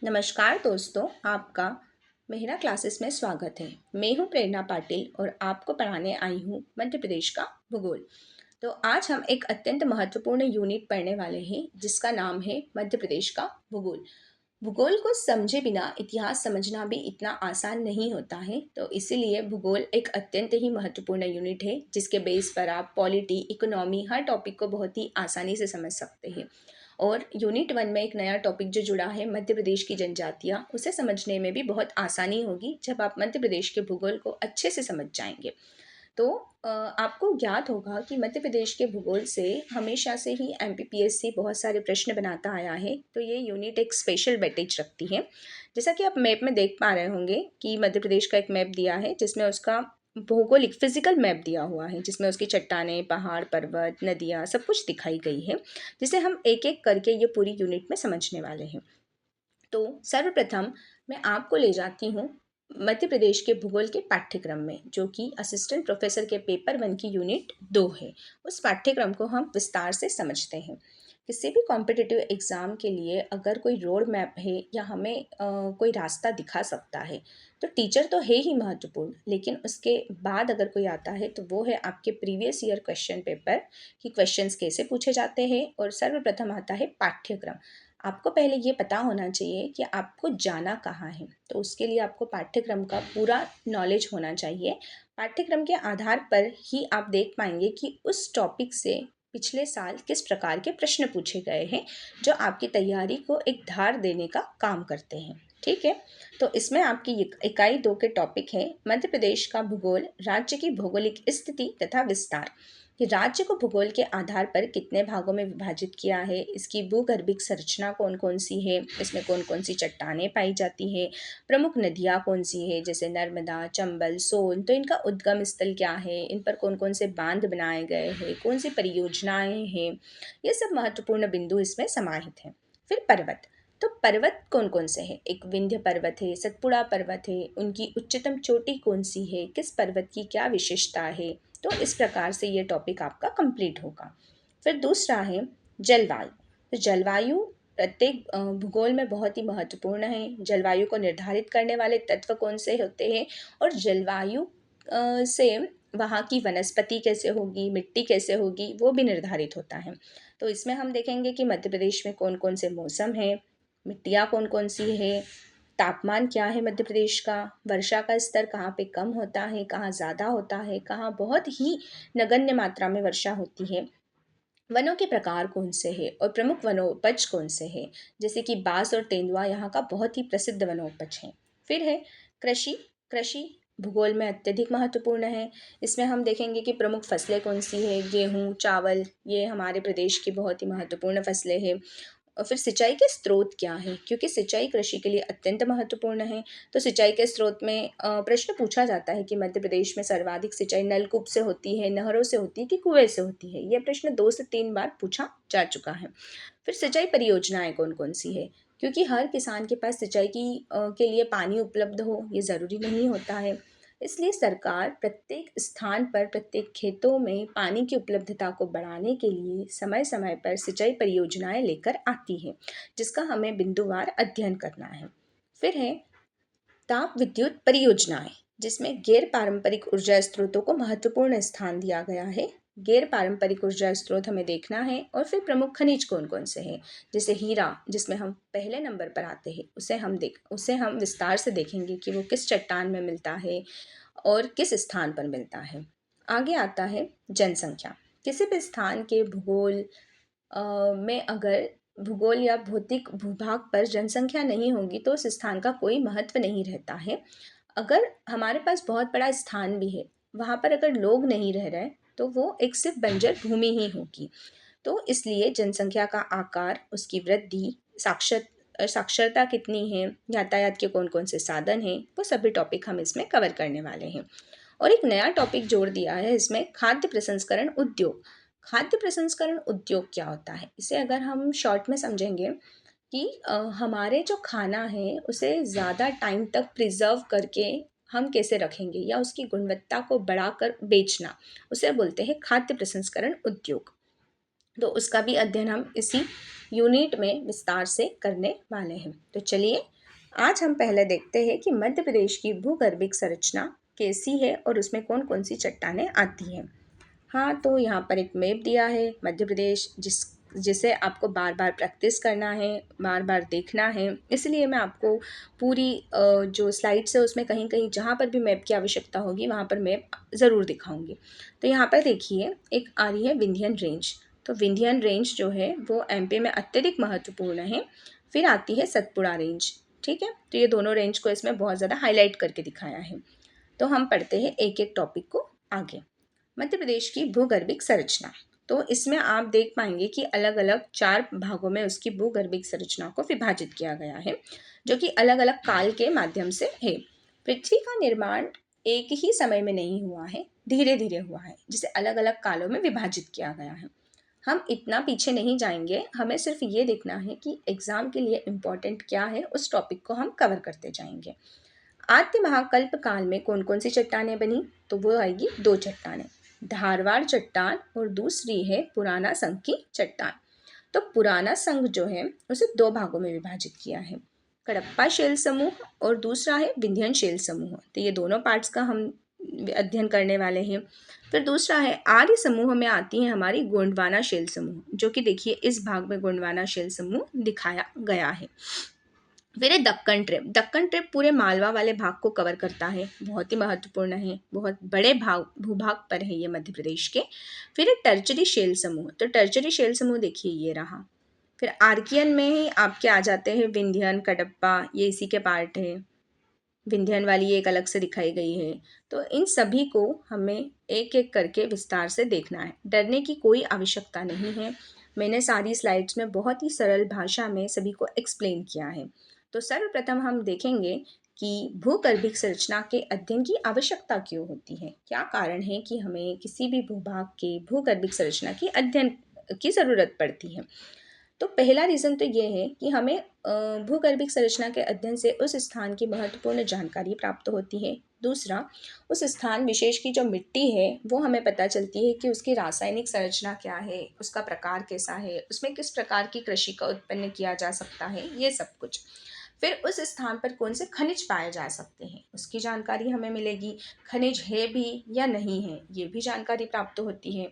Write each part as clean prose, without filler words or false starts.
नमस्कार दोस्तों, आपका मेहरा क्लासेस में स्वागत है। मैं हूं प्रेरणा पाटिल और आपको पढ़ाने आई हूं मध्य प्रदेश का भूगोल। तो आज हम एक अत्यंत महत्वपूर्ण यूनिट पढ़ने वाले हैं जिसका नाम है मध्य प्रदेश का भूगोल। भूगोल को समझे बिना इतिहास समझना भी इतना आसान नहीं होता है, तो इसीलिए भूगोल एक अत्यंत ही महत्वपूर्ण यूनिट है जिसके बेस पर आप पॉलिटी, इकोनॉमी हर टॉपिक को बहुत ही आसानी से समझ सकते हैं। और यूनिट 1 में एक नया टॉपिक जो जुड़ा है मध्य प्रदेश की जनजातियाँ, उसे समझने में भी बहुत आसानी होगी जब आप मध्य प्रदेश के भूगोल को अच्छे से समझ जाएंगे। तो आपको ज्ञात होगा कि मध्य प्रदेश के भूगोल से हमेशा से ही एमपीपीएससी बहुत सारे प्रश्न बनाता आया है, तो ये यूनिट एक स्पेशल वेटेज रखती है। जैसा कि आप मैप में देख पा रहे होंगे कि मध्य प्रदेश का एक मैप दिया है जिसमें उसका भौगोलिक फिजिकल मैप दिया हुआ है, जिसमें उसकी चट्टानें, पहाड़, पर्वत, नदियाँ सब कुछ दिखाई गई है, जिसे हम एक एक करके ये पूरी यूनिट में समझने वाले हैं। तो सर्वप्रथम मैं आपको ले जाती हूँ मध्य प्रदेश के भूगोल के पाठ्यक्रम में, जो कि असिस्टेंट प्रोफेसर के पेपर 1 की यूनिट 2 है। उस पाठ्यक्रम को हम विस्तार से समझते हैं। किसी भी कॉम्पिटिटिव एग्ज़ाम के लिए अगर कोई रोड मैप है या हमें कोई रास्ता दिखा सकता है, तो टीचर तो है ही महत्वपूर्ण, लेकिन उसके बाद अगर कोई आता है तो वो है आपके प्रीवियस ईयर क्वेश्चन पेपर कि क्वेश्चंस कैसे पूछे जाते हैं। और सर्वप्रथम आता है पाठ्यक्रम। आपको पहले ये पता होना चाहिए कि आपको जाना कहाँ है, तो उसके लिए आपको पाठ्यक्रम का पूरा नॉलेज होना चाहिए। पाठ्यक्रम के आधार पर ही आप देख पाएंगे कि उस टॉपिक से पिछले साल किस प्रकार के प्रश्न पूछे गए हैं, जो आपकी तैयारी को एक धार देने का काम करते हैं। ठीक है, तो इसमें आपकी इकाई 2 के टॉपिक है मध्य प्रदेश का भूगोल, राज्य की भौगोलिक स्थिति तथा विस्तार। कि राज्य को भूगोल के आधार पर कितने भागों में विभाजित किया है, इसकी भूगर्भिक संरचना कौन कौन सी है, इसमें कौन कौन सी चट्टानें पाई जाती है, प्रमुख नदियाँ कौन सी है जैसे नर्मदा, चंबल, सोन, तो इनका उद्गम स्थल क्या है, इन पर कौन कौन से बांध बनाए गए हैं, कौन सी परियोजनाएं हैं, ये सब महत्वपूर्ण बिंदु इसमें समाहित हैं। फिर पर्वत, तो पर्वत कौन कौन से हैं, एक विंध्य पर्वत है, सतपुड़ा पर्वत है, उनकी उच्चतम चोटी कौन सी है, किस पर्वत की क्या विशेषता है। तो इस प्रकार से ये टॉपिक आपका कंप्लीट होगा। फिर दूसरा है जलवायु। तो जलवायु प्रत्येक भूगोल में बहुत ही महत्वपूर्ण है। जलवायु को निर्धारित करने वाले तत्व कौन से होते हैं, और जलवायु से वहाँ की वनस्पति कैसे होगी, मिट्टी कैसे होगी, वो भी निर्धारित होता है। तो इसमें हम देखेंगे कि मध्य प्रदेश में कौन कौन से मौसम हैं, मिट्टियाँ कौन कौन सी है, तापमान क्या है मध्य प्रदेश का, वर्षा का स्तर कहाँ पे कम होता है, कहाँ ज़्यादा होता है, कहाँ बहुत ही नगण्य मात्रा में वर्षा होती है, वनों के प्रकार कौन से हैं और प्रमुख वनोपज कौन से हैं, जैसे कि बांस और तेंदुआ यहाँ का बहुत ही प्रसिद्ध वनोपज है। फिर है कृषि। कृषि भूगोल में अत्यधिक महत्वपूर्ण है। इसमें हम देखेंगे कि प्रमुख फसलें कौन सी है, गेहूँ, चावल, ये हमारे प्रदेश की बहुत ही महत्वपूर्ण फसलें हैं। और फिर सिंचाई के स्रोत क्या हैं, क्योंकि सिंचाई कृषि के लिए अत्यंत महत्वपूर्ण है। तो सिंचाई के स्रोत में प्रश्न पूछा जाता है कि मध्य प्रदेश में सर्वाधिक सिंचाई नलकूप से होती है, नहरों से होती है कि कुएं से होती है। यह प्रश्न 2 से 3 बार पूछा जा चुका है। फिर सिंचाई परियोजनाएं कौन कौन सी है, क्योंकि हर किसान के पास सिंचाई के लिए पानी उपलब्ध हो ये ज़रूरी नहीं होता है। इसलिए सरकार प्रत्येक स्थान पर, प्रत्येक खेतों में पानी की उपलब्धता को बढ़ाने के लिए समय समय पर सिंचाई परियोजनाएं लेकर आती है, जिसका हमें बिंदुवार अध्ययन करना है। फिर है ताप विद्युत परियोजनाएं, जिसमें गैर पारंपरिक ऊर्जा स्रोतों को महत्वपूर्ण स्थान दिया गया है। गैर पारंपरिक ऊर्जा स्रोत हमें देखना है। और फिर प्रमुख खनिज कौन कौन से हैं, जैसे हीरा, जिसमें हम पहले नंबर पर आते हैं, उसे हम विस्तार से देखेंगे कि वो किस चट्टान में मिलता है और किस स्थान पर मिलता है। आगे आता है जनसंख्या। किसी भी स्थान के में अगर भूगोल या भौतिक भूभाग पर जनसंख्या नहीं होगी तो उस स्थान का कोई महत्व नहीं रहता है। अगर हमारे पास बहुत बड़ा स्थान भी है, वहाँ पर अगर लोग नहीं रह रहे तो वो एक सिर्फ बंजर भूमि ही होगी। तो इसलिए जनसंख्या का आकार, उसकी वृद्धि, साक्षरता कितनी है, यातायात के कौन कौन से साधन हैं, वो सभी टॉपिक हम इसमें कवर करने वाले हैं। और एक नया टॉपिक जोड़ दिया है इसमें, खाद्य प्रसंस्करण उद्योग। खाद्य प्रसंस्करण उद्योग क्या होता है, इसे अगर हम शॉर्ट में समझेंगे कि हमारे जो खाना है उसे ज़्यादा टाइम तक प्रिजर्व करके हम कैसे रखेंगे या उसकी गुणवत्ता को बढ़ाकर बेचना, उसे बोलते हैं खाद्य प्रसंस्करण उद्योग। तो उसका भी अध्ययन हम इसी यूनिट में विस्तार से करने वाले हैं। तो चलिए आज हम पहले देखते हैं कि मध्य प्रदेश की भूगर्भिक संरचना कैसी है और उसमें कौन कौन सी चट्टानें आती हैं। हाँ, तो यहाँ पर एक मैप दिया है मध्य प्रदेश, जिसे आपको बार बार प्रैक्टिस करना है, बार बार देखना है। इसलिए मैं आपको पूरी जो स्लाइड्स है उसमें कहीं कहीं जहाँ पर भी मैप की आवश्यकता होगी वहाँ पर मैप ज़रूर दिखाऊंगी। तो यहाँ पर देखिए एक आ रही है विंध्यन रेंज। तो विंध्यन रेंज जो है वो एमपी में अत्यधिक महत्वपूर्ण है। फिर आती है सतपुड़ा रेंज। ठीक है, तो ये दोनों रेंज को इसमें बहुत ज़्यादा हाईलाइट करके दिखाया है। तो हम पढ़ते हैं एक एक टॉपिक को आगे। मध्य प्रदेश की भूगर्भिक संरचना। तो इसमें आप देख पाएंगे कि अलग अलग 4 भागों में उसकी भूगर्भिक संरचना को विभाजित किया गया है, जो कि अलग अलग काल के माध्यम से है। पृथ्वी का निर्माण एक ही समय में नहीं हुआ है, धीरे धीरे हुआ है, जिसे अलग अलग कालों में विभाजित किया गया है। हम इतना पीछे नहीं जाएंगे, हमें सिर्फ ये देखना है कि एग्जाम के लिए इम्पोर्टेंट क्या है, उस टॉपिक को हम कवर करते जाएंगे। आद्य महाकल्प काल में कौन कौन सी चट्टानें बनी? तो वो आएगी 2 चट्टानें, धारवाड़ चट्टान और दूसरी है पुराना संघ की चट्टान। तो पुराना संघ जो है उसे 2 भागों में विभाजित किया है, कडप्पा शैल समूह और दूसरा है विंध्यन शैल समूह। तो ये दोनों पार्ट्स का हम अध्ययन करने वाले हैं। फिर दूसरा है आर्य समूह में आती है हमारी गोंडवाना शैल समूह, जो कि देखिए इस भाग में गोंडवाना शैल समूह दिखाया गया है। फिर है दक्कन ट्रिप। दक्कन ट्रिप पूरे मालवा वाले भाग को कवर करता है, बहुत ही महत्वपूर्ण है, बहुत बड़े भूभाग पर है ये मध्य प्रदेश के। फिर है टर्चरी शैल समूह। तो टर्चरी शैल समूह देखिए ये रहा। फिर आर्कियन में ही आपके आ जाते हैं विंध्यन, कडप्पा, ये इसी के पार्ट है। विंध्यन वाली एक अलग से दिखाई गई है। तो इन सभी को हमें एक एक करके विस्तार से देखना है, डरने की कोई आवश्यकता नहीं है। मैंने सारी स्लाइड्स में बहुत ही सरल भाषा में सभी को एक्सप्लेन किया है। तो सर्वप्रथम हम देखेंगे कि भूगर्भिक संरचना के अध्ययन की आवश्यकता क्यों होती है, क्या कारण है कि हमें किसी भी भूभाग के भूगर्भिक संरचना की अध्ययन की ज़रूरत पड़ती है। तो पहला रीज़न तो ये है कि हमें भूगर्भिक संरचना के अध्ययन से उस स्थान की महत्वपूर्ण जानकारी प्राप्त होती है। दूसरा, उस स्थान विशेष की जो मिट्टी है वो हमें पता चलती है कि उसकी रासायनिक संरचना क्या है, उसका प्रकार कैसा है, उसमें किस प्रकार की कृषि का उत्पन्न किया जा सकता है, ये सब कुछ। फिर उस स्थान पर कौन से खनिज पाए जा सकते हैं, उसकी जानकारी हमें मिलेगी। खनिज है भी या नहीं है, ये भी जानकारी प्राप्त होती है।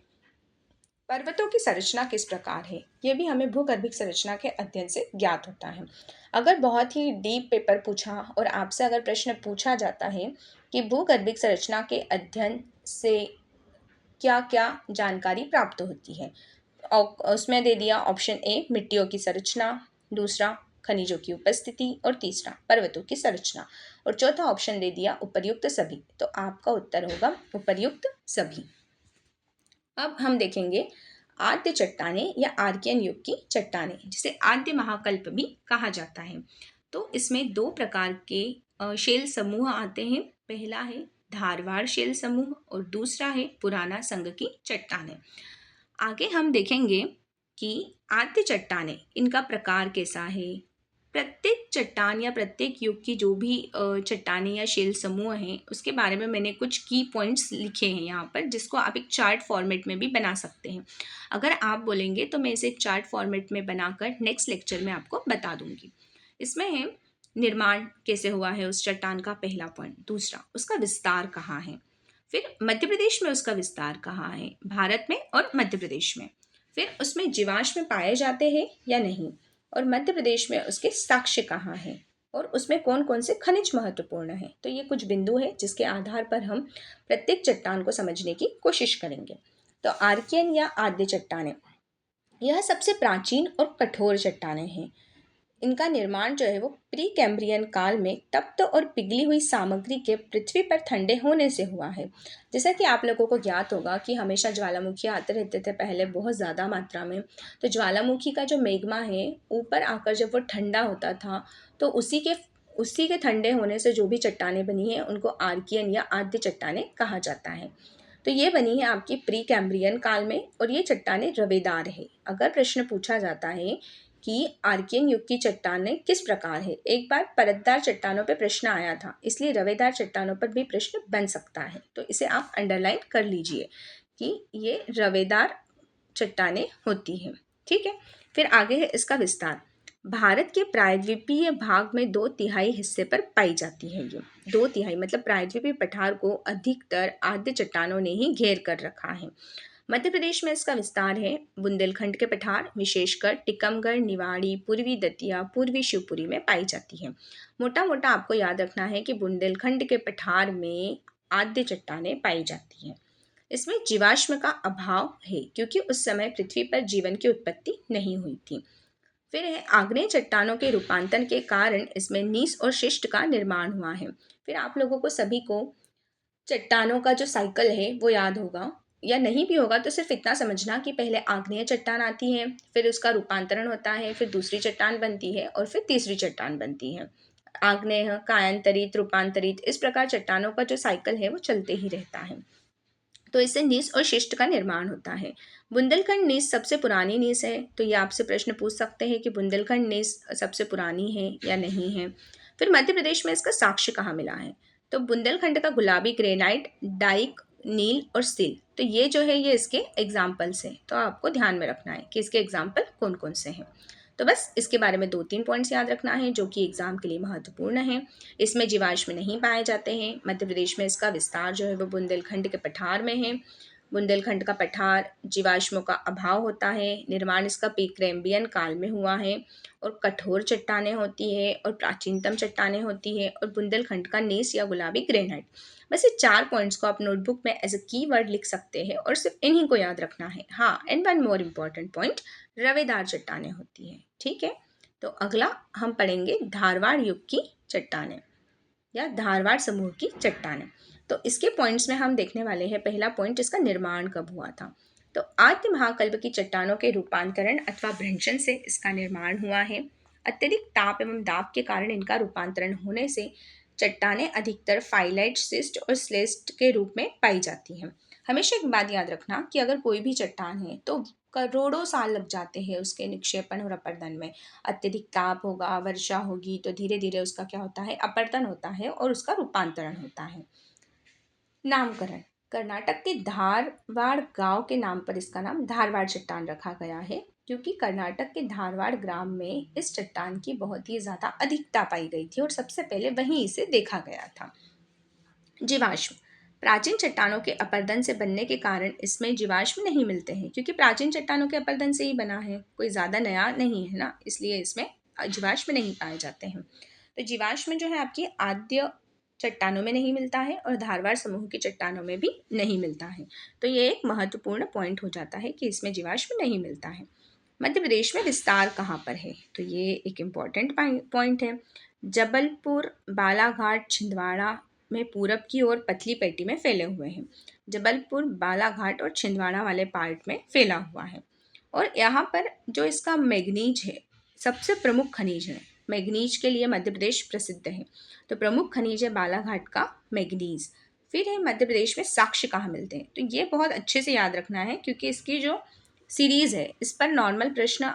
पर्वतों की संरचना किस प्रकार है, ये भी हमें भूगर्भिक संरचना के अध्ययन से ज्ञात होता है। अगर बहुत ही डीप पेपर पूछा और आपसे अगर प्रश्न पूछा जाता है कि भूगर्भिक संरचना के अध्ययन से क्या क्या जानकारी प्राप्त होती है, और उसमें दे दिया ऑप्शन ए मिट्टियों की संरचना, दूसरा खनिजों की उपस्थिति और तीसरा पर्वतों की संरचना, और चौथा ऑप्शन दे दिया उपर्युक्त सभी। तो आपका उत्तर होगा उपर्युक्त सभी। अब हम देखेंगे आद्य चट्टानें या आर्कियन युग की चट्टानें, जिसे आद्य महाकल्प भी कहा जाता है। तो इसमें 2 प्रकार के शैल समूह आते हैं। पहला है धारवाड़ शैल समूह और दूसरा है पुराना संघ की चट्टानें। आगे हम देखेंगे कि आद्य चट्टानें, इनका प्रकार कैसा है। प्रत्येक चट्टान या प्रत्येक युग की जो भी चट्टानें या शैल समूह हैं उसके बारे में मैंने कुछ की पॉइंट्स लिखे हैं यहाँ पर, जिसको आप एक चार्ट फॉर्मेट में भी बना सकते हैं। अगर आप बोलेंगे तो मैं इसे एक चार्ट फॉर्मेट में बनाकर नेक्स्ट लेक्चर में आपको बता दूंगी। इसमें है निर्माण कैसे हुआ है उस चट्टान का, पहला पॉइंट। दूसरा, उसका विस्तार कहाँ है। फिर मध्य प्रदेश में उसका विस्तार कहाँ है, भारत में और मध्य प्रदेश में। फिर उसमें जीवाश्म पाए जाते हैं या नहीं, और मध्य प्रदेश में उसके साक्ष्य कहाँ हैं, और उसमें कौन कौन से खनिज महत्वपूर्ण हैं। तो ये कुछ बिंदु हैं जिसके आधार पर हम प्रत्येक चट्टान को समझने की कोशिश करेंगे। तो आर्कियन या आद्य चट्टानें, यह सबसे प्राचीन और कठोर चट्टानें हैं। इनका निर्माण जो है वो प्री कैम्ब्रियन काल में तप्त और पिघली हुई सामग्री के पृथ्वी पर ठंडे होने से हुआ है। जैसा कि आप लोगों को ज्ञात होगा कि हमेशा ज्वालामुखी आते रहते थे पहले बहुत ज़्यादा मात्रा में। तो ज्वालामुखी का जो मैग्मा है ऊपर आकर जब वो ठंडा होता था तो उसी के ठंडे होने से जो भी चट्टानें बनी हैं उनको आर्कियन या आद्य चट्टानें कहा जाता है। तो ये बनी है आपकी प्री कैम्ब्रियन काल में, और ये चट्टानें रवेदार है। अगर प्रश्न पूछा जाता है कि आर्कियन युग की चट्टानें किस प्रकार है, एक बार परतदार चट्टानों पर प्रश्न आया था, इसलिए रवेदार चट्टानों पर भी प्रश्न बन सकता है। तो इसे आप अंडरलाइन कर लीजिए कि ये रवेदार चट्टानें होती हैं। ठीक है, फिर आगे है इसका विस्तार। भारत के प्रायद्वीपीय भाग में 2/3 हिस्से पर पाई जाती है ये। 2/3 मतलब प्रायद्वीपीय पठार को अधिकतर आद्य चट्टानों ने ही घेर कर रखा है। मध्य प्रदेश में इसका विस्तार है। बुंदेलखंड के पठार विशेषकर टीकमगढ़, निवाड़ी, पूर्वी दतिया, पूर्वी शिवपुरी में पाई जाती है। मोटा मोटा आपको याद रखना है कि बुंदेलखंड के पठार में आद्य चट्टानें पाई जाती हैं। इसमें जीवाश्म का अभाव है क्योंकि उस समय पृथ्वी पर जीवन की उत्पत्ति नहीं हुई थी। फिर है आग्नेय चट्टानों के रूपांतरण के कारण इसमें नीस और शिष्ट का निर्माण हुआ है। फिर आप लोगों को सभी को चट्टानों का जो साइकिल है वो याद होगा, या नहीं भी होगा तो सिर्फ इतना समझना कि पहले आग्नेय चट्टान आती है, फिर उसका रूपांतरण होता है, फिर दूसरी चट्टान बनती है और फिर तीसरी चट्टान बनती है। आग्नेय, कायांतरित, रूपांतरित, इस प्रकार चट्टानों का जो साइकिल है वो चलते ही रहता है। तो इससे नीस और शिष्ट का निर्माण होता है। बुंदेलखंड नीस सबसे पुरानी नीस है, तो ये आपसे प्रश्न पूछ सकते हैं कि बुंदेलखंड नीस सबसे पुरानी है या नहीं है। फिर मध्य प्रदेश में इसका साक्ष्य कहाँ मिला है, तो बुंदेलखंड का गुलाबी ग्रेनाइट, डाइक, नील और सिल, तो ये जो है ये इसके एग्जाम्पल्स हैं। तो आपको ध्यान में रखना है कि इसके एग्जाम्पल कौन कौन से हैं। तो बस इसके बारे में 2-3 पॉइंट्स याद रखना है जो कि एग्जाम के लिए महत्वपूर्ण है। इसमें जीवाश्म नहीं पाए जाते हैं। मध्य प्रदेश में इसका विस्तार जो है वो बुंदेलखंड के पठार में है। बुंदेलखंड का पठार जीवाश्मों का अभाव होता है। निर्माण इसका प्रीकैम्ब्रियन काल में हुआ है और कठोर चट्टानें होती है और प्राचीनतम चट्टानें होती है और बुंदेलखंड का नेस या गुलाबी ग्रेनाइट। बस ये 4 पॉइंट्स को आप नोटबुक में एज अ की वर्ड लिख सकते हैं और सिर्फ इन्हीं को याद रखना है। हाँ, and one more important point, रवेदार चट्टानें होती हैं। ठीक है, तो अगला हम पढ़ेंगे धारवाड़ युग की चट्टानें या धारवाड़ समूह की चट्टानें। तो इसके पॉइंट्स में हम देखने वाले हैं। पहला पॉइंट, इसका निर्माण कब हुआ था। तो आद्य महाकल्प की चट्टानों के रूपांतरण अथवा भ्रंशन से इसका निर्माण हुआ है। अत्यधिक ताप एवं दाब के कारण इनका रूपांतरण होने से चट्टानें अधिकतर फाइलाइट, सिस्ट और स्लेस्ट के रूप में पाई जाती हैं। हमेशा एक बात याद रखना कि अगर कोई भी चट्टान है तो करोड़ों साल लग जाते हैं उसके निक्षेपण और अपर्दन में। अत्यधिक ताप होगा, वर्षा होगी तो धीरे धीरे उसका क्या होता है, अपर्दन होता है और उसका रूपांतरण होता है। नामकरण, कर्नाटक के धारवाड़ गांव के नाम पर इसका नाम धारवाड़ चट्टान रखा गया है क्योंकि कर्नाटक के धारवाड़ ग्राम में इस चट्टान की बहुत ही ज़्यादा अधिकता पाई गई थी और सबसे पहले वहीं इसे देखा गया था। जीवाश्म, प्राचीन चट्टानों के अपरदन से बनने के कारण इसमें जीवाश्म नहीं मिलते हैं क्योंकि प्राचीन चट्टानों के अपरदन से ही बना है, कोई ज़्यादा नया नहीं है ना, इसलिए इसमें जीवाश्म नहीं पाए जाते हैं। तो जीवाश्म जो है आपकी आद्य चट्टानों में नहीं मिलता है और धारवाड़ समूह की चट्टानों में भी नहीं मिलता है। तो ये एक महत्वपूर्ण पॉइंट हो जाता है कि इसमें जीवाश्म नहीं मिलता है। मध्य प्रदेश में विस्तार कहाँ पर है, तो ये एक इम्पॉर्टेंट पॉइंट है। जबलपुर, बालाघाट, छिंदवाड़ा में पूरब की ओर पतली पेटी में फैले हुए हैं। जबलपुर, बालाघाट और छिंदवाड़ा वाले पार्ट में फैला हुआ है और यहाँ पर जो इसका मैग्नीज है, सबसे प्रमुख खनिज है। मैग्नीज के लिए मध्य प्रदेश प्रसिद्ध है, तो प्रमुख खनिज है बालाघाट का मैग्नीज। फिर है मध्य प्रदेश में साक्ष्य कहाँ मिलते हैं, तो ये बहुत अच्छे से याद रखना है क्योंकि इसकी जो सीरीज़ है इस पर नॉर्मल प्रश्न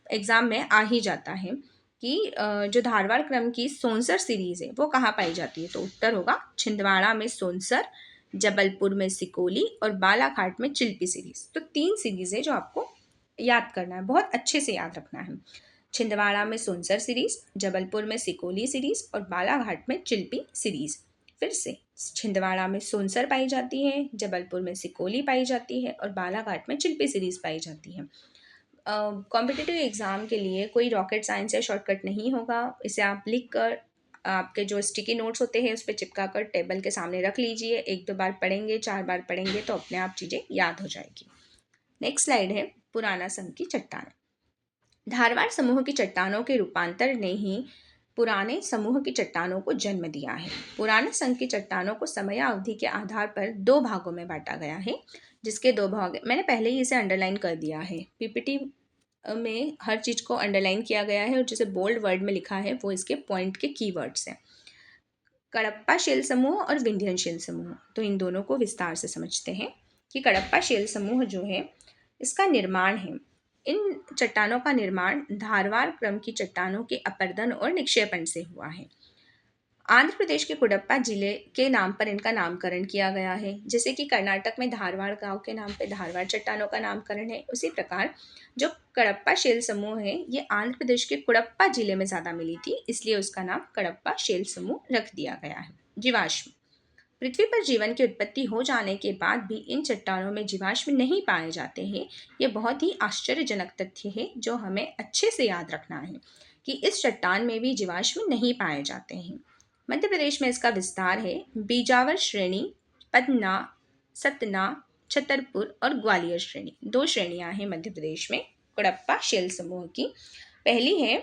एग्ज़ाम में आ ही जाता है कि जो धारवाड़ क्रम की सोनसर सीरीज़ है वो कहाँ पाई जाती है। तो उत्तर होगा छिंदवाड़ा में सोनसर, जबलपुर में सिकोली और बालाघाट में चिल्पी सीरीज़। तो 3 सीरीज़ है जो आपको याद करना है, बहुत अच्छे से याद रखना है। छिंदवाड़ा में सोनसर सीरीज़, जबलपुर में सिकोली सीरीज़ और बालाघाट में चिल्पी सीरीज़। फिर से छिंदवाड़ा में सोनसर पाई जाती है, जबलपुर में सिकोली पाई जाती है और बालाघाट में चिल्पी सीरीज़ पाई जाती है। कॉम्पिटिटिव एग्ज़ाम के लिए कोई रॉकेट साइंस या शॉर्टकट नहीं होगा। इसे आप लिख कर आपके जो स्टिकी नोट्स होते हैं उस पर चिपका कर टेबल के सामने रख लीजिए। 1-2 बार पढ़ेंगे, 4 बार पढ़ेंगे तो अपने आप चीज़ें याद हो जाएगी। नेक्स्ट स्लाइड है पुराना संघ की चट्टान। धारवाड़ समूह की चट्टानों के रूपांतर ने ही पुराने समूह की चट्टानों को जन्म दिया है। पुराने संघ की चट्टानों को समय अवधि के आधार पर 2 भागों में बांटा गया है, जिसके 2 भाग मैंने पहले ही इसे अंडरलाइन कर दिया है। पीपीटी में हर चीज़ को अंडरलाइन किया गया है और जिसे बोल्ड वर्ड में लिखा है वो इसके पॉइंट के कीवर्ड्स हैं। कडप्पा शेल समूह और विंध्यन शेल समूह, तो इन दोनों को विस्तार से समझते हैं कि कडप्पा शेल समूह जो है इसका निर्माण है। इन चट्टानों का निर्माण धारवाड़ क्रम की चट्टानों के अपरदन और निक्षेपण से हुआ है। आंध्र प्रदेश के कुडप्पा जिले के नाम पर इनका नामकरण किया गया है। जैसे कि कर्नाटक में धारवाड़ गांव के नाम पे धारवाड़ चट्टानों का नामकरण है, उसी प्रकार जो कडप्पा शेल समूह है ये आंध्र प्रदेश के कुडप्पा जिले में ज़्यादा मिली थी, इसलिए उसका नाम कडप्पा शेल समूह रख दिया गया है। जीवाश्म। पृथ्वी पर जीवन की उत्पत्ति हो जाने के बाद भी इन चट्टानों में जीवाश्म नहीं पाए जाते हैं। ये बहुत ही आश्चर्यजनक तथ्य है जो हमें अच्छे से याद रखना है कि इस चट्टान में भी जीवाश्म नहीं पाए जाते हैं। मध्य प्रदेश में इसका विस्तार है। बीजावर श्रेणी, पन्ना, सतना, छतरपुर और ग्वालियर श्रेणी, 2 श्रेणियां हैं मध्य प्रदेश में कडप्पा शेल समूह की। पहली है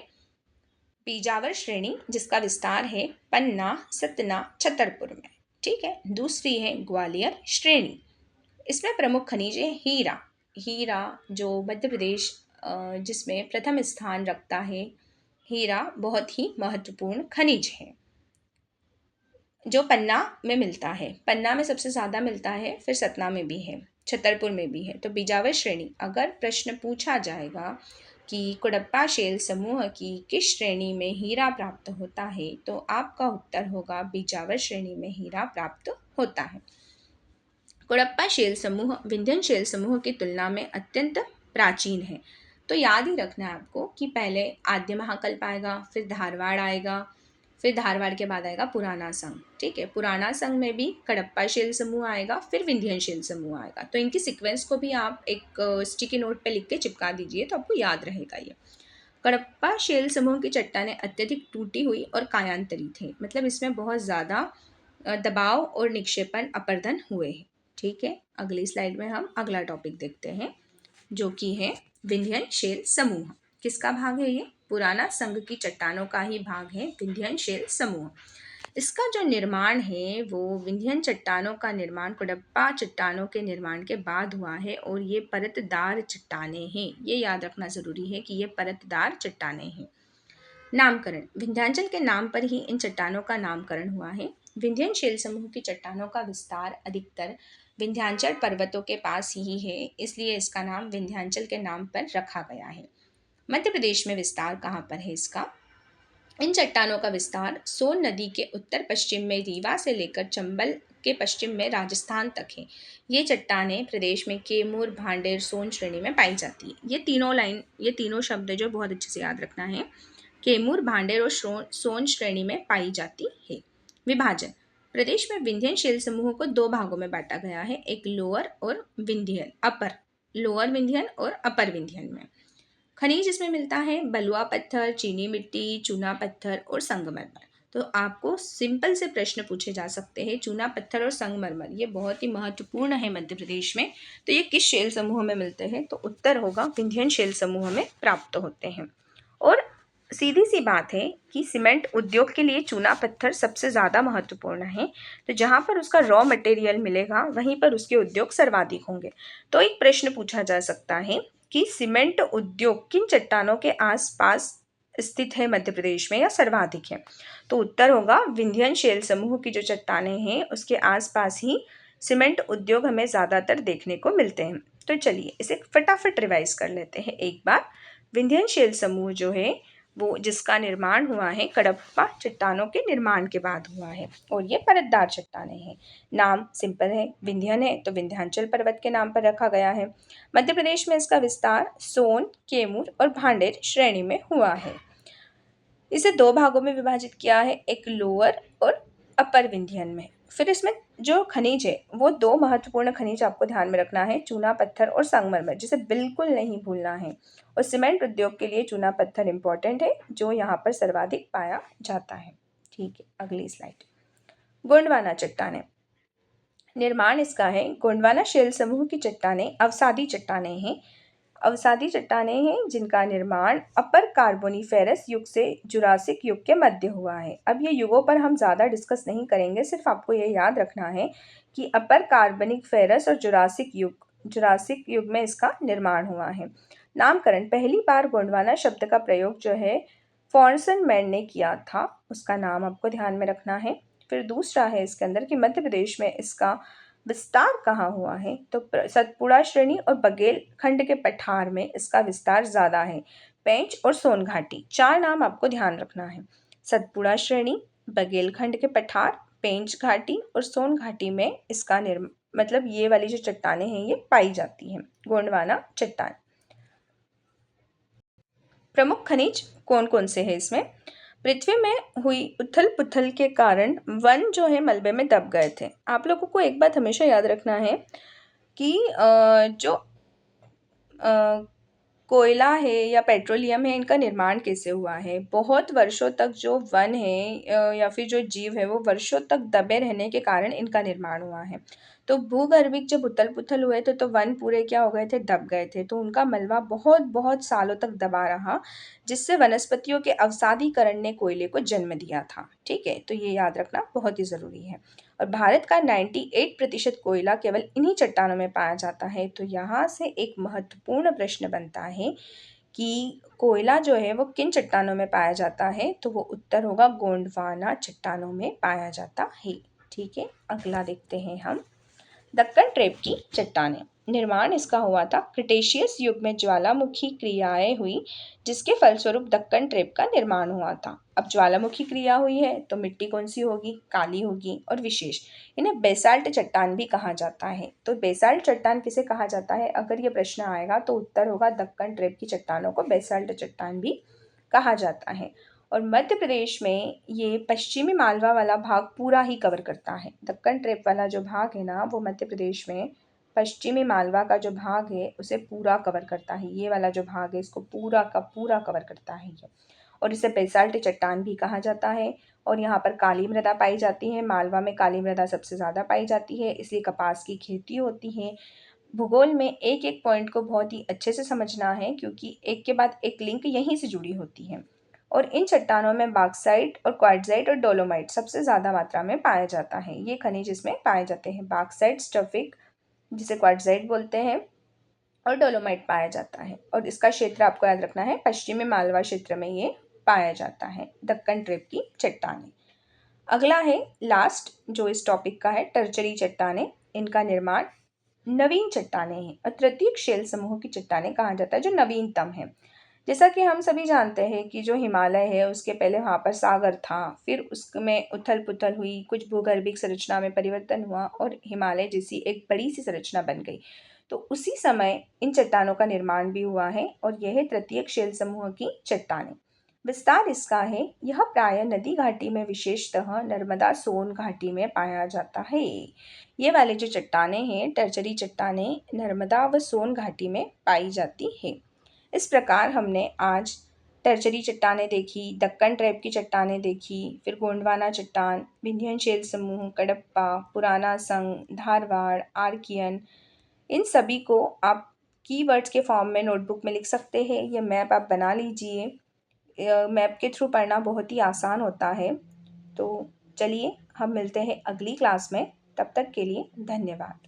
बीजावर श्रेणी जिसका विस्तार है पन्ना, सतना, छतरपुर में। ठीक है। दूसरी है ग्वालियर श्रेणी। इसमें प्रमुख खनिज है हीरा। हीरा जो मध्य प्रदेश जिसमें प्रथम स्थान रखता है। हीरा बहुत ही महत्वपूर्ण खनिज है जो पन्ना में मिलता है। पन्ना में सबसे ज़्यादा मिलता है, फिर सतना में भी है, छतरपुर में भी है। तो बीजावर श्रेणी, अगर प्रश्न पूछा जाएगा कि कडप्पा शेल समूह की किस श्रेणी में हीरा प्राप्त होता है, तो आपका उत्तर होगा बीजावर श्रेणी में हीरा प्राप्त होता है। कडप्पा शेल समूह विंध्यन शेल समूह की तुलना में अत्यंत प्राचीन है। तो याद ही रखना है आपको कि पहले आद्य महाकल्प आएगा, फिर धारवाड़ आएगा, फिर धारवाड़ के बाद आएगा पुराना संघ। ठीक है। पुराना संघ में भी कडप्पा शेल समूह आएगा, फिर विंध्यन शेल समूह आएगा। तो इनकी सीक्वेंस को भी आप एक स्टिकी नोट पे लिख के चिपका दीजिए तो आपको याद रहेगा ये। कडप्पा शेल समूह की चट्टानें अत्यधिक टूटी हुई और कायांतरित है, मतलब इसमें बहुत ज़्यादा दबाव और निक्षेपण अपर्दन हुए हैं। ठीक है। अगली स्लाइड में हम अगला टॉपिक देखते हैं जो कि है विंध्यन शेल समूह। किसका भाग है ये? पुराना संघ की चट्टानों का ही भाग है विंध्यन शेल समूह। इसका जो निर्माण है वो विंध्यन चट्टानों का निर्माण कडप्पा चट्टानों के निर्माण के बाद हुआ है और ये परतदार चट्टानें हैं। ये याद रखना जरूरी है कि ये परतदार चट्टानें हैं। नामकरण। विंध्याचल के नाम पर ही इन चट्टानों का नामकरण हुआ है। विंध्यन शेल समूह की चट्टानों का विस्तार अधिकतर विंध्याचल पर्वतों के पास ही है, इसलिए इसका नाम विंध्याचल के नाम पर रखा गया है। मध्य प्रदेश में विस्तार कहाँ पर है इसका? इन चट्टानों का विस्तार सोन नदी के उत्तर पश्चिम में रीवा से लेकर चंबल के पश्चिम में राजस्थान तक है। ये चट्टानें प्रदेश में कैमूर, भांडेर, सोन श्रेणी में पाई जाती है। ये तीनों शब्द जो बहुत अच्छे से याद रखना है। कैमूर, भांडेर और सोन श्रेणी में पाई जाती है। विभाजन। प्रदेश में विंध्यन शेल समूह को 2 भागों में बांटा गया है, एक लोअर और विंध्यन अपर, लोअर विंध्यन और अपर विंध्यन में। खनिज इसमें मिलता है बलुआ पत्थर, चीनी मिट्टी, चूना पत्थर और संगमरमर। तो आपको सिंपल से प्रश्न पूछे जा सकते हैं, चूना पत्थर और संगमरमर ये बहुत ही महत्वपूर्ण है मध्य प्रदेश में, तो ये किस शेल समूह में मिलते हैं? तो उत्तर होगा विंध्यन शेल समूह में प्राप्त होते हैं। और सीधी सी बात है कि सीमेंट उद्योग के लिए चूना पत्थर सबसे ज़्यादा महत्वपूर्ण है, तो जहाँ पर उसका रॉ मटेरियल मिलेगा वहीं पर उसके उद्योग सर्वाधिक होंगे। तो एक प्रश्न पूछा जा सकता है कि सीमेंट उद्योग किन चट्टानों के आसपास स्थित है मध्य प्रदेश में या सर्वाधिक है? तो उत्तर होगा विंध्यन शेल समूह की जो चट्टानें हैं उसके आसपास ही सीमेंट उद्योग हमें ज़्यादातर देखने को मिलते हैं। तो चलिए इसे फटाफट रिवाइज कर लेते हैं एक बार। विंध्यन शेल समूह जो है वो जिसका निर्माण हुआ है कडप्पा चट्टानों के निर्माण के बाद हुआ है और ये परतदार चट्टानें हैं। नाम सिंपल है, विंध्यन है तो विंध्याचल पर्वत के नाम पर रखा गया है। मध्य प्रदेश में इसका विस्तार सोन, कैमूर और भांडेर श्रेणी में हुआ है। इसे 2 भागों में विभाजित किया है, एक लोअर और अपर विंध्यन में। फिर इसमें जो खनिज है वो 2 महत्वपूर्ण खनिज आपको ध्यान में रखना है, चूना पत्थर और संगमरमर, जिसे बिल्कुल नहीं भूलना है। और सीमेंट उद्योग के लिए चूना पत्थर इंपॉर्टेंट है जो यहाँ पर सर्वाधिक पाया जाता है। ठीक है। अगली स्लाइड। गोंडवाना चट्टानें। निर्माण इसका है गोंडवाना शेल समूह की चट्टानें अवसादी चट्टानें हैं। अवसादी चट्टानें हैं जिनका निर्माण अपर कार्बोनिफेरस युग से जुरासिक युग के मध्य हुआ है। अब ये युगों पर हम ज़्यादा डिस्कस नहीं करेंगे, सिर्फ आपको ये याद रखना है कि अपर कार्बोनिफेरस और जुरासिक युग में इसका निर्माण हुआ है। नामकरण। पहली बार गोंडवाना शब्द का प्रयोग जो है फॉर्नसन मैन ने किया था, उसका नाम आपको ध्यान में रखना है। फिर दूसरा है इसके अंदर कि मध्य प्रदेश में इसका विस्तार कहाँ हुआ है, तो सतपुड़ा श्रेणी और बघेल खंड के पठार में इसका विस्तार ज़्यादा है। पेंच और सोन घाटी, 4 नाम आपको ध्यान रखना है। सतपुड़ा श्रेणी, बघेलखंड के पठार, पेंच घाटी और सोन घाटी में इसका मतलब ये वाली जो चट्टानें हैं ये पाई जाती हैं। गोंडवाना चट्टान। प्रमुख खनिज कौन कौन से हैं इसमें? पृथ्वी में हुई उथल पुथल के कारण वन जो है मलबे में दब गए थे। आप लोगों को एक बात हमेशा याद रखना है कि जो कोयला है या पेट्रोलियम है, इनका निर्माण कैसे हुआ है। बहुत वर्षों तक जो वन है या फिर जो जीव है वो वर्षों तक दबे रहने के कारण इनका निर्माण हुआ है। तो भूगर्भिक जब उथल पुथल हुए थे तो वन पूरे क्या हो गए थे, दब गए थे। तो उनका मलबा बहुत बहुत सालों तक दबा रहा, जिससे वनस्पतियों के अवसादीकरण ने कोयले को जन्म दिया था। ठीक है, तो ये याद रखना बहुत ही ज़रूरी है। और भारत का 98% कोयला केवल इन्हीं चट्टानों में पाया जाता है। तो यहाँ से एक महत्वपूर्ण प्रश्न बनता है कि कोयला जो है वो किन चट्टानों में पाया जाता है, तो वो उत्तर होगा गोंडवाना चट्टानों में पाया जाता है। ठीक है, अगला देखते हैं हम। दक्कन ट्रेप की चट्टानें। निर्माण इसका हुआ था क्रिटेशियस युग में, ज्वालामुखी क्रियाएं हुई जिसके फलस्वरूप दक्कन ट्रेप का निर्माण हुआ था। अब ज्वालामुखी क्रिया हुई है तो मिट्टी कौन सी होगी? काली होगी और विशेष। इन्हें बेसाल्ट चट्टान भी कहा जाता है। तो बेसाल्ट चट्टान किसे कहा जाता है? अगर ये प्रश्न आएगा तो उत्तर होगा दक्कन ट्रेप की चट्टानों को बेसाल्ट चट्टान भी कहा जाता है। और मध्य प्रदेश में ये पश्चिमी मालवा वाला भाग पूरा ही कवर करता है। दक्कन ट्रेप वाला जो भाग है ना, वो मध्य प्रदेश में पश्चिमी मालवा का जो भाग है उसे पूरा कवर करता है। ये वाला जो भाग है इसको पूरा का पूरा कवर करता है ये। और इसे बेसाल्ट चट्टान भी कहा जाता है। और यहाँ पर काली मृदा पाई जाती है। मालवा में काली मृदा सबसे ज़्यादा पाई जाती है, इसलिए कपास की खेती होती है। भूगोल में एक एक पॉइंट को बहुत ही अच्छे से समझना है, क्योंकि एक के बाद एक लिंक यहीं से जुड़ी होती है। और इन चट्टानों में बॉक्साइट और क्वार्टजाइट और डोलोमाइट सबसे ज़्यादा मात्रा में पाया जाता है। ये खनिज इसमें पाए जाते हैं। बॉक्साइट स्टफिक, जिसे क्वार्टजाइट बोलते हैं, और डोलोमाइट पाया जाता है। और इसका क्षेत्र आपको याद रखना है, पश्चिमी मालवा क्षेत्र में ये पाया जाता है, दक्कन ट्रेप की चट्टानें। अगला है लास्ट जो इस टॉपिक का है, टर्चरी चट्टानें। इनका निर्माण नवीन चट्टानें हैं और तृतीयक शेल समूह की चट्टानें कहा जाता है, जो नवीनतम है। जैसा कि हम सभी जानते हैं कि जो हिमालय है उसके पहले वहाँ पर सागर था, फिर उसमें उथल पुथल हुई, कुछ भूगर्भिक संरचना में परिवर्तन हुआ और हिमालय जैसी एक बड़ी सी संरचना बन गई। तो उसी समय इन चट्टानों का निर्माण भी हुआ है और यह है तृतीयक शेल समूह की चट्टानें। विस्तार इसका है, यह प्रायः नदी घाटी में, विशेषतः नर्मदा सोन घाटी में पाया जाता है। ये वाले जो चट्टानें हैं, टर्चरी चट्टानें, नर्मदा व सोन घाटी में पाई जाती है। इस प्रकार हमने आज टर्चरी चट्टानें देखी, दक्कन ट्रेप की चट्टानें देखी, फिर गोंडवाना चट्टान, विंध्यन शेल समूह, कडप्पा, पुराना संघ, धारवाड़, आर्कियन, इन सभी को आप कीवर्ड्स के फॉर्म में नोटबुक में लिख सकते हैं। ये मैप आप बना लीजिए। मैप के थ्रू पढ़ना बहुत ही आसान होता है। तो चलिए हम मिलते हैं अगली क्लास में, तब तक के लिए धन्यवाद।